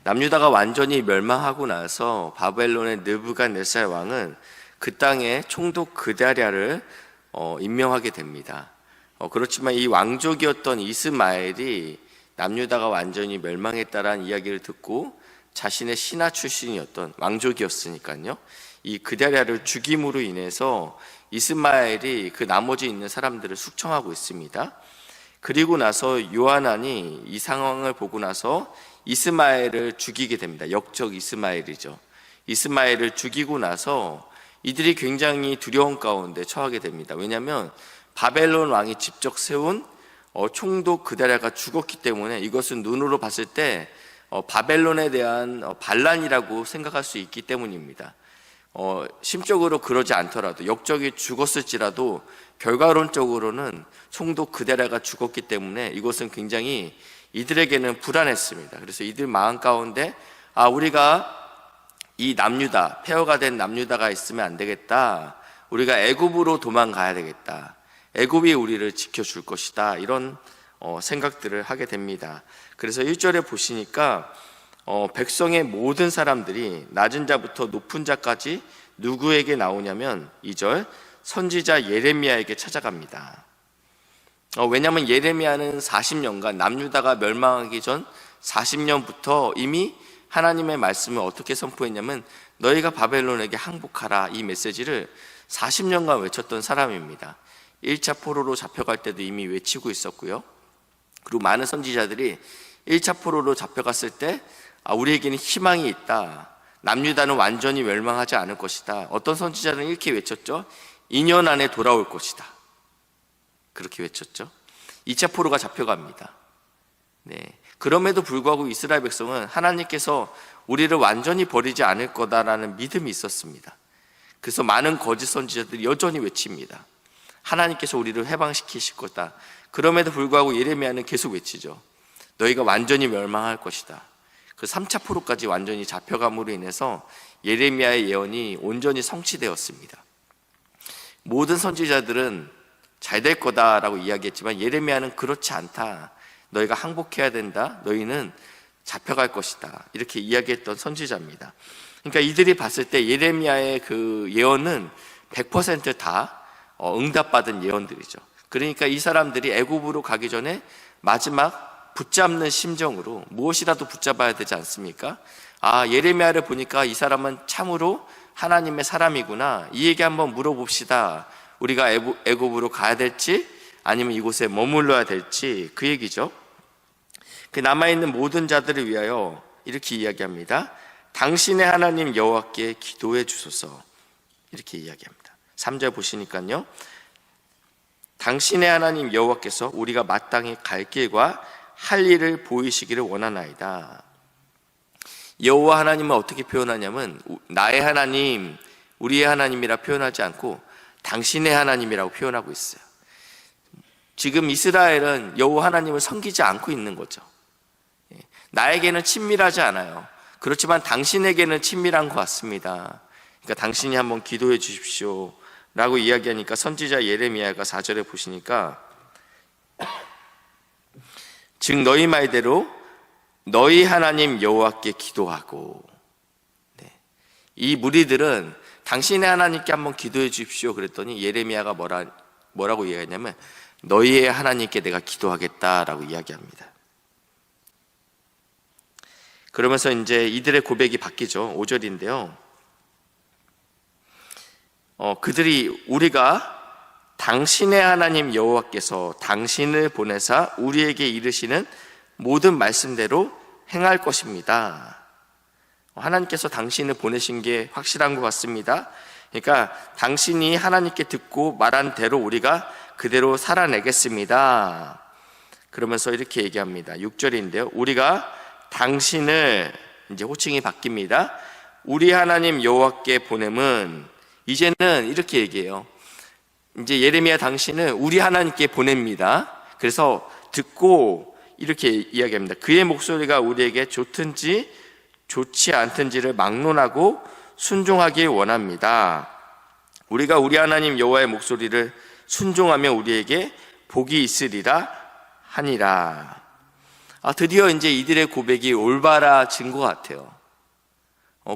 남유다가 완전히 멸망하고 나서 바벨론의 느부갓네살 왕은 그 땅에 총독 그다랴를 임명하게 됩니다. 그렇지만 이 왕족이었던 이스마엘이 남유다가 완전히 멸망했다라는 이야기를 듣고 자신의 신하 출신이었던 왕족이었으니까요, 이 그다랴를 죽임으로 인해서 이스마엘이 그 나머지 있는 사람들을 숙청하고 있습니다. 그리고 나서 요하난이 이 상황을 보고 나서 이스마엘을 죽이게 됩니다. 역적 이스마엘이죠. 이스마엘을 죽이고 나서 이들이 굉장히 두려움 가운데 처하게 됩니다. 왜냐하면 바벨론 왕이 직접 세운 총독 그다랴가 죽었기 때문에 이것은 눈으로 봤을 때 바벨론에 대한 반란이라고 생각할 수 있기 때문입니다. 심적으로 그러지 않더라도, 역적이 죽었을지라도 결과론적으로는 총독 그다랴가 죽었기 때문에 이것은 굉장히 이들에게는 불안했습니다. 그래서 이들 마음 가운데 우리가 이 남유다, 폐허가 된 남유다가 있으면 안 되겠다, 우리가 애굽으로 도망가야 되겠다, 애굽이 우리를 지켜줄 것이다, 이런 생각들을 하게 됩니다. 그래서 1절에 보시니까 백성의 모든 사람들이 낮은 자부터 높은 자까지 누구에게 나오냐면 2절 선지자 예레미야에게 찾아갑니다. 왜냐하면 예레미야는 40년간 남유다가 멸망하기 전 40년부터 이미 하나님의 말씀을 어떻게 선포했냐면 너희가 바벨론에게 항복하라, 이 메시지를 40년간 외쳤던 사람입니다. 1차 포로로 잡혀갈 때도 이미 외치고 있었고요. 그리고 많은 선지자들이 1차 포로로 잡혀갔을 때 우리에게는 희망이 있다, 남유다는 완전히 멸망하지 않을 것이다. 어떤 선지자는 이렇게 외쳤죠. 2년 안에 돌아올 것이다, 그렇게 외쳤죠. 2차 포로가 잡혀갑니다. 그럼에도 불구하고 이스라엘 백성은 하나님께서 우리를 완전히 버리지 않을 거다라는 믿음이 있었습니다. 그래서 많은 거짓 선지자들이 여전히 외칩니다. 하나님께서 우리를 해방시키실 거다. 그럼에도 불구하고 예레미야는 계속 외치죠. 너희가 완전히 멸망할 것이다. 그 3차 포로까지 완전히 잡혀감으로 인해서 예레미야의 예언이 온전히 성취되었습니다. 모든 선지자들은 잘 될 거다라고 이야기했지만 예레미야는 그렇지 않다, 너희가 항복해야 된다, 너희는 잡혀갈 것이다, 이렇게 이야기했던 선지자입니다. 그러니까 이들이 봤을 때 예레미야의 그 예언은 100% 다 응답받은 예언들이죠. 그러니까 이 사람들이 애굽으로 가기 전에 마지막 붙잡는 심정으로 무엇이라도 붙잡아야 되지 않습니까? 예레미야를 보니까 이 사람은 참으로 하나님의 사람이구나, 이 얘기 한번 물어봅시다. 우리가 애굽으로 가야 될지 아니면 이곳에 머물러야 될지, 그 얘기죠. 그 남아있는 모든 자들을 위하여 이렇게 이야기합니다. 당신의 하나님 여호와께 기도해 주소서, 이렇게 이야기합니다. 3절 보시니까요, 당신의 하나님 여호와께서 우리가 마땅히 갈 길과 할 일을 보이시기를 원하나이다. 여호와 하나님은 어떻게 표현하냐면 나의 하나님, 우리의 하나님이라 표현하지 않고 당신의 하나님이라고 표현하고 있어요. 지금 이스라엘은 여호와 하나님을 섬기지 않고 있는 거죠. 나에게는 친밀하지 않아요. 그렇지만 당신에게는 친밀한 것 같습니다. 그러니까 당신이 한번 기도해 주십시오 라고 이야기하니까 선지자 예레미야가 4절에 보시니까 즉 너희 말대로 너희 하나님 여호와께 기도하고, 이 무리들은 당신의 하나님께 한번 기도해 주십시오 그랬더니 예레미야가 뭐라고 이야기했냐면 너희의 하나님께 내가 기도하겠다라고 이야기합니다. 그러면서 이제 이들의 고백이 바뀌죠. 5절인데요. 그들이 우리가 당신의 하나님 여호와께서 당신을 보내사 우리에게 이르시는 모든 말씀대로 행할 것입니다. 하나님께서 당신을 보내신 게 확실한 것 같습니다. 그러니까 당신이 하나님께 듣고 말한 대로 우리가 그대로 살아내겠습니다. 그러면서 이렇게 얘기합니다. 6절인데요. 우리가 당신을, 이제 호칭이 바뀝니다. 우리 하나님 여호와께 보냄은, 이제는 이렇게 얘기해요. 이제 예레미야 당신은 우리 하나님께 보냅니다. 그래서 듣고 이렇게 이야기합니다. 그의 목소리가 우리에게 좋든지 좋지 않든지를 막론하고 순종하길 원합니다. 우리가 우리 하나님 여호와의 목소리를 순종하면 우리에게 복이 있으리라 하니라. 드디어 이제 이들의 고백이 올바라진 것 같아요.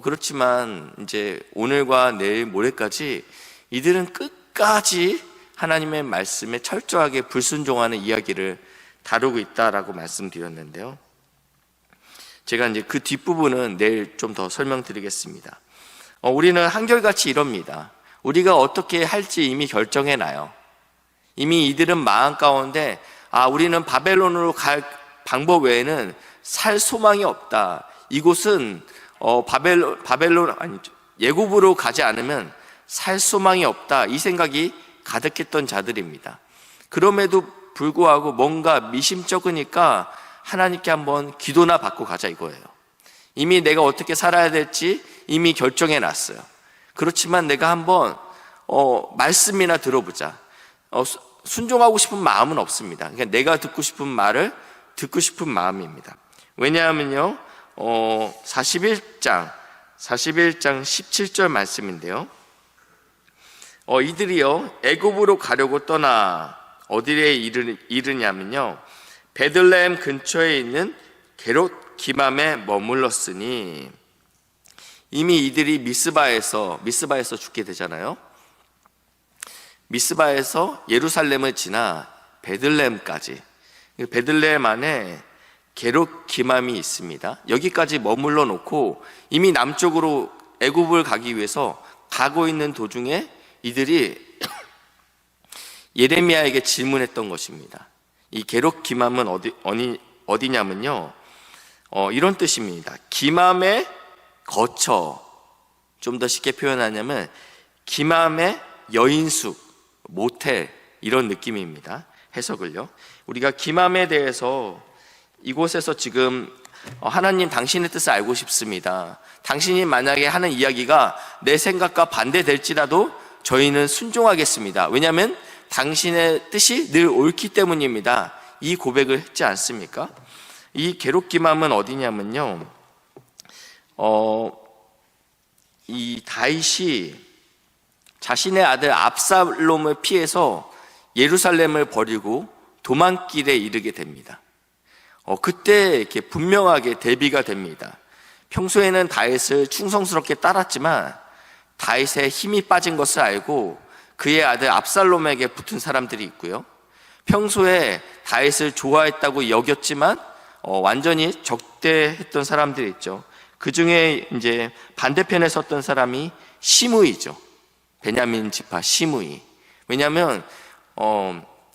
그렇지만 이제 오늘과 내일 모레까지 이들은 끝까지 하나님의 말씀에 철저하게 불순종하는 이야기를 다루고 있다라고 말씀드렸는데요. 제가 이제 그 뒷부분은 내일 좀 더 설명드리겠습니다. 우리는 한결같이 이럽니다. 우리가 어떻게 할지 이미 결정해놔요. 이미 이들은 마음 가운데 우리는 바벨론으로 갈 방법 외에는 살 소망이 없다. 이곳은 예굽으로 가지 않으면 살 소망이 없다. 이 생각이 가득했던 자들입니다. 그럼에도 불구하고 뭔가 미심쩍으니까 하나님께 한번 기도나 받고 가자 이거예요. 이미 내가 어떻게 살아야 될지 이미 결정해 놨어요. 그렇지만 내가 한번 말씀이나 들어보자. 순종하고 싶은 마음은 없습니다. 그러니까 내가 듣고 싶은 말을 듣고 싶은 마음입니다. 왜냐하면요 41장 17절 말씀인데요, 이들이요 애굽으로 가려고 떠나 어디에 이르냐면요 베들레헴 근처에 있는 게롯 기맘에 머물렀으니, 이미 이들이 미스바에서 죽게 되잖아요. 미스바에서 예루살렘을 지나 베들레헴까지, 베들레헴 안에 게롯 기맘이 있습니다. 여기까지 머물러 놓고 이미 남쪽으로 애굽을 가기 위해서 가고 있는 도중에 이들이 예레미야에게 질문했던 것입니다. 이 게롯 기맘은 어디냐면요 이런 뜻입니다. 기맘에 거처, 좀 더 쉽게 표현하냐면 기맘의 여인숙, 모텔, 이런 느낌입니다. 해석을요, 우리가 기맘에 대해서 이곳에서 지금 하나님 당신의 뜻을 알고 싶습니다. 당신이 만약에 하는 이야기가 내 생각과 반대될지라도 저희는 순종하겠습니다. 왜냐하면 당신의 뜻이 늘 옳기 때문입니다. 이 고백을 했지 않습니까? 이 게롯 기맘은 어디냐면요 이 다윗이 자신의 아들 압살롬을 피해서 예루살렘을 버리고 도망길에 이르게 됩니다. 그때 이렇게 분명하게 대비가 됩니다. 평소에는 다윗을 충성스럽게 따랐지만 다윗의 힘이 빠진 것을 알고 그의 아들 압살롬에게 붙은 사람들이 있고요, 평소에 다윗을 좋아했다고 여겼지만 완전히 적대했던 사람들이 있죠. 그 중에 이제 반대편에 섰던 사람이 시므이죠. 베냐민 지파 시므이. 왜냐하면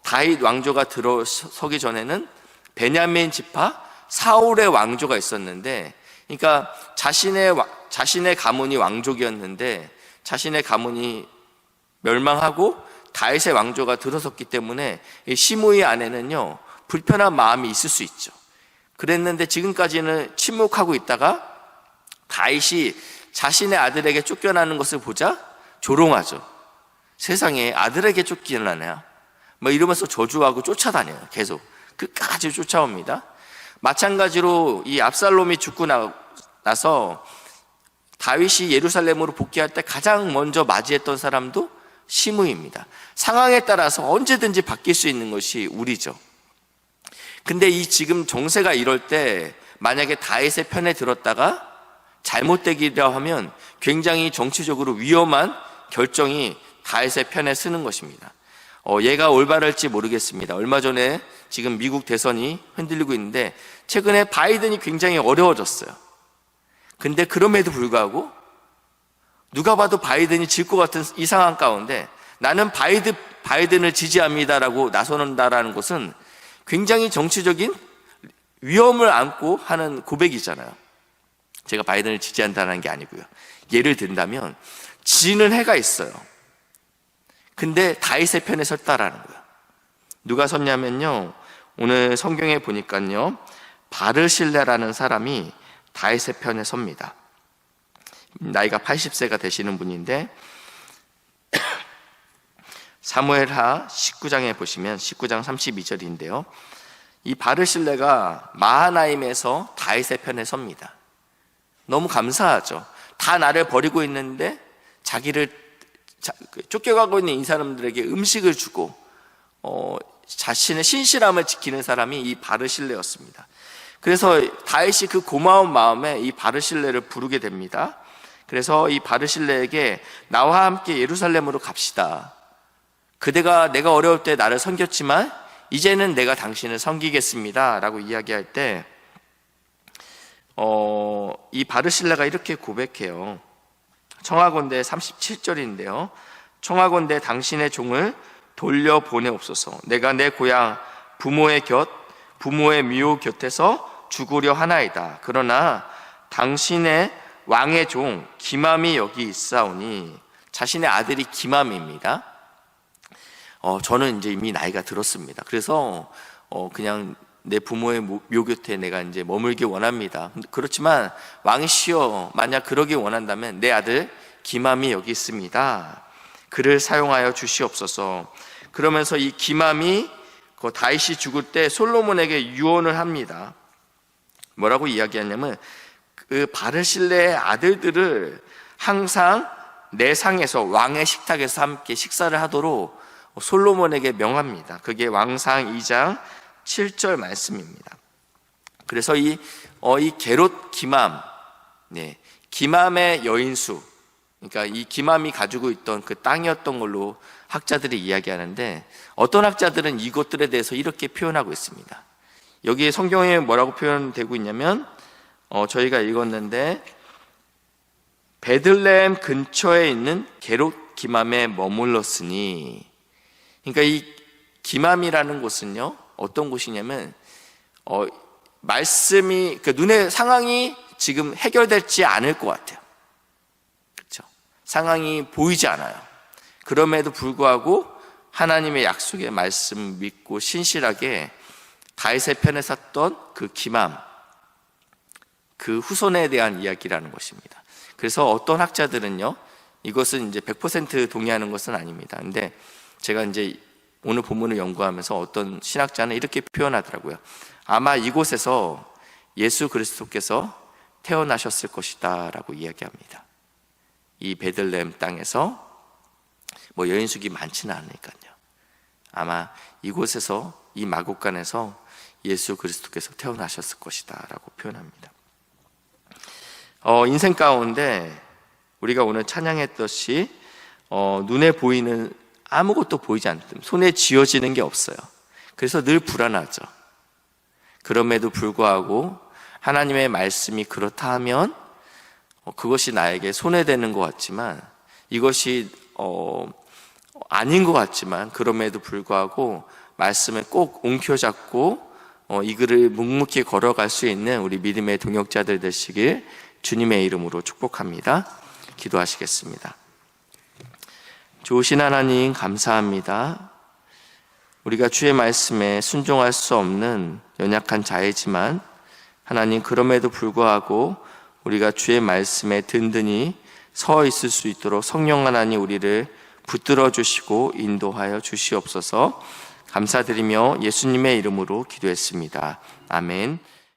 다윗 왕조가 들어서기 전에는 베냐민 지파 사울의 왕조가 있었는데, 그러니까 자신의 가문이 왕족이었는데 자신의 가문이 멸망하고 다윗의 왕조가 들어섰기 때문에 시므이 안에는요 불편한 마음이 있을 수 있죠. 그랬는데 지금까지는 침묵하고 있다가 다윗이 자신의 아들에게 쫓겨나는 것을 보자 조롱하죠. 세상에 아들에게 쫓겨나냐 이러면서 저주하고 쫓아다녀요. 계속 끝까지 쫓아옵니다. 마찬가지로 이 압살롬이 죽고 나서 다윗이 예루살렘으로 복귀할 때 가장 먼저 맞이했던 사람도 시므이입니다. 상황에 따라서 언제든지 바뀔 수 있는 것이 우리죠. 근데 이 지금 정세가 이럴 때 만약에 다윗의 편에 들었다가 잘못되기라 하면 굉장히 정치적으로 위험한 결정이 다윗의 편에 서는 것입니다. 얘가 올바를지 모르겠습니다. 얼마 전에 지금 미국 대선이 흔들리고 있는데 최근에 바이든이 굉장히 어려워졌어요. 근데 그럼에도 불구하고 누가 봐도 바이든이 질 것 같은 이 상황 가운데 나는 바이든을 지지합니다라고 나서는다라는 것은 굉장히 정치적인 위험을 안고 하는 고백이잖아요. 제가 바이든을 지지한다는 게 아니고요, 예를 든다면 지는 해가 있어요. 근데 다윗의 편에 섰다라는 거예요. 누가 섰냐면요, 오늘 성경에 보니까요 바르실레라는 사람이 다윗의 편에 섭니다. 나이가 80세가 되시는 분인데 사무엘하 19장에 보시면 19장 32절인데요 이 바르실레가 마하나임에서 다윗의 편에 섭니다. 너무 감사하죠. 다 나를 버리고 있는데 자기를 쫓겨가고 있는 이 사람들에게 음식을 주고 자신의 신실함을 지키는 사람이 이 바르실레였습니다. 그래서 다윗이 그 고마운 마음에 이 바르실레를 부르게 됩니다. 그래서 이 바르실레에게 나와 함께 예루살렘으로 갑시다. 그대가 내가 어려울 때 나를 섬겼지만 이제는 내가 당신을 섬기겠습니다 라고 이야기할 때 이 바르실레가 이렇게 고백해요. 청하건대 37절인데요. 청하건대 당신의 종을 돌려보내옵소서. 내가 내 고향 부모의 미호 곁에서 죽으려 하나이다. 그러나 당신의 왕의 종 기맘이 여기 있사오니, 자신의 아들이 기맘입니다. 저는 이제 이미 나이가 들었습니다. 그래서 그냥 내 부모의 묘 곁에 내가 이제 머물기 원합니다. 그렇지만 왕이시여, 만약 그러기 원한다면 내 아들 기맘이 여기 있습니다. 그를 사용하여 주시옵소서. 그러면서 이 기맘이 그 다윗이 죽을 때 솔로몬에게 유언을 합니다. 뭐라고 이야기하냐면 그 바르실레의 아들들을 항상 내 상에서, 왕의 식탁에서 함께 식사를 하도록 솔로몬에게 명합니다. 그게 왕상 2장 7절 말씀입니다. 그래서 이 게롯 기맘, 기맘의 여인수, 그러니까 이 기맘이 가지고 있던 그 땅이었던 걸로 학자들이 이야기하는데, 어떤 학자들은 이것들에 대해서 이렇게 표현하고 있습니다. 여기에 성경에 뭐라고 표현되고 있냐면, 저희가 읽었는데 베들레헴 근처에 있는 게롯 기맘에 머물렀으니, 그러니까 이 기맘이라는 곳은요, 어떤 곳이냐면 말씀이, 그 눈의 상황이 지금 해결되지 않을 것 같아요. 그렇죠? 상황이 보이지 않아요. 그럼에도 불구하고 하나님의 약속의 말씀 믿고 신실하게 다윗의 편에 섰던 그 기맘, 그 후손에 대한 이야기라는 것입니다. 그래서 어떤 학자들은요, 이것은 이제 100% 동의하는 것은 아닙니다. 근데 제가 이제 오늘 본문을 연구하면서 어떤 신학자는 이렇게 표현하더라고요. 아마 이곳에서 예수 그리스도께서 태어나셨을 것이다 라고 이야기합니다. 이 베들레헴 땅에서 뭐 여인숙이 많지는 않으니까요. 아마 이곳에서, 이 마곡간에서 예수 그리스도께서 태어나셨을 것이다 라고 표현합니다. 인생 가운데 우리가 오늘 찬양했듯이 눈에 보이는 아무것도 보이지 않든, 손에 쥐어지는 게 없어요. 그래서 늘 불안하죠. 그럼에도 불구하고 하나님의 말씀이 그렇다 하면 그것이 나에게 손해되는 것 같지만, 이것이 아닌 것 같지만, 그럼에도 불구하고 말씀을 꼭 옮겨잡고 이 길을 묵묵히 걸어갈 수 있는 우리 믿음의 동역자들 되시길 주님의 이름으로 축복합니다. 기도하시겠습니다. 좋으신 하나님, 감사합니다. 우리가 주의 말씀에 순종할 수 없는 연약한 자이지만, 하나님, 그럼에도 불구하고 우리가 주의 말씀에 든든히 서 있을 수 있도록 성령 하나님 우리를 붙들어 주시고 인도하여 주시옵소서. 감사드리며 예수님의 이름으로 기도했습니다. 아멘.